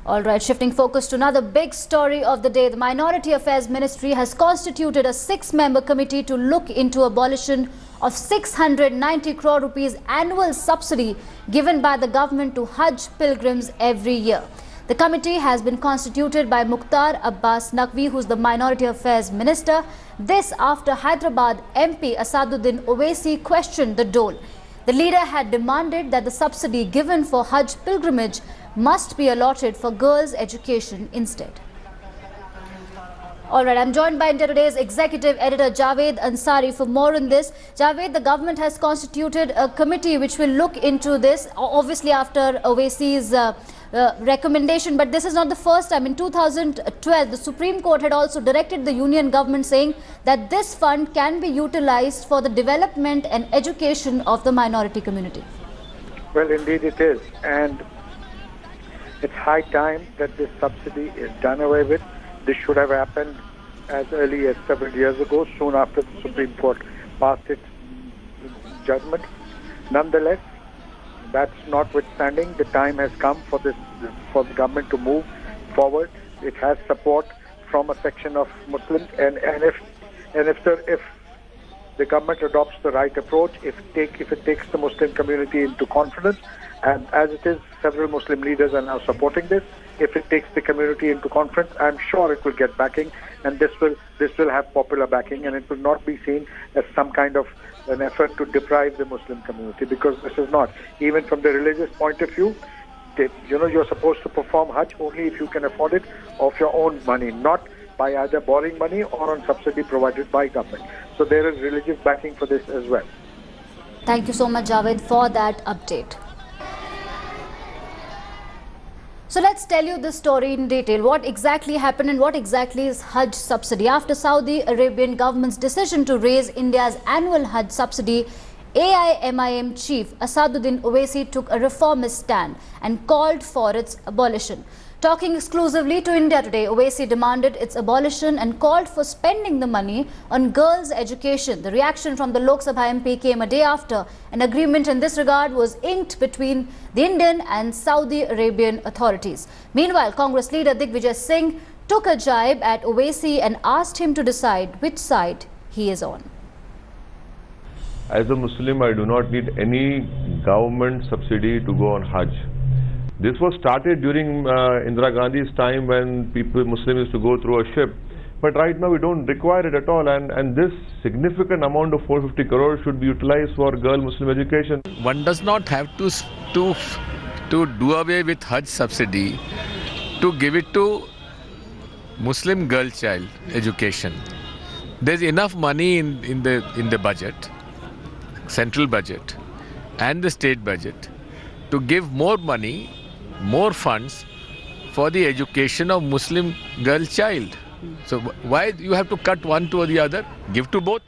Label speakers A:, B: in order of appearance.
A: All right, shifting focus to another big story of the day. The Minority Affairs Ministry has constituted a 6-member committee to look into abolition of 690 crore rupees annual subsidy given by the government to Haj pilgrims every year. The committee has been constituted by Mukhtar Abbas Naqvi, who is the Minority Affairs Minister. This after Hyderabad MP Asaduddin Owaisi questioned the dole. The leader had demanded that the subsidy given for Hajj pilgrimage must be allotted for girls' education instead. All right, I'm joined by India Today's executive editor Javed Ansari for more on this. Javed, the government has constituted a committee which will look into this, obviously after Owaisi's recommendation, but this is not the first time. In 2012, the Supreme Court had also directed the union government, saying that this fund can be utilized for the development and education of the minority community.
B: Well, indeed it is, and it's high time that this subsidy is done away with. This should have happened as early as several years ago, soon after the Supreme Court passed its judgment. Nonetheless, that's notwithstanding, the time has come for the government to move forward. It has support from a section of Muslims, and if the government adopts the right approach, if it takes the Muslim community into confidence, and as it is, several Muslim leaders are now supporting this. If it takes the community into confidence, I'm sure it will get backing, and this will have popular backing, and it will not be seen as some kind of an effort to deprive the Muslim community, because this is not. Even from the religious point of view, you're supposed to perform Hajj only if you can afford it of your own money, not by either borrowing money or on subsidy provided by government. So there is religious backing for this as well.
A: Thank you so much, Javed, for that update. So let's tell you this story in detail. What exactly happened and what exactly is Hajj subsidy? After Saudi Arabian government's decision to raise India's annual Hajj subsidy, AIMIM Chief Asaduddin Owaisi took a reformist stand and called for its abolition. Talking exclusively to India Today, Owaisi demanded its abolition and called for spending the money on girls' education. The reaction from the Lok Sabha MP came a day after an agreement in this regard was inked between the Indian and Saudi Arabian authorities. Meanwhile, Congress leader Digvijay Singh took a jibe at Owaisi and asked him to decide which side he is on.
C: As a Muslim, I do not need any government subsidy to go on Hajj. This was started during Indira Gandhi's time, when Muslims used to go through a ship. But right now we don't require it at all, and this significant amount of 450 crores should be utilized for girl Muslim education.
D: One does not have to do away with Hajj subsidy to give it to Muslim girl child education. There's enough money in the budget, central budget and the state budget, to give more money, more funds for the education of Muslim girl child. So why you have to cut one to the other? Give to both.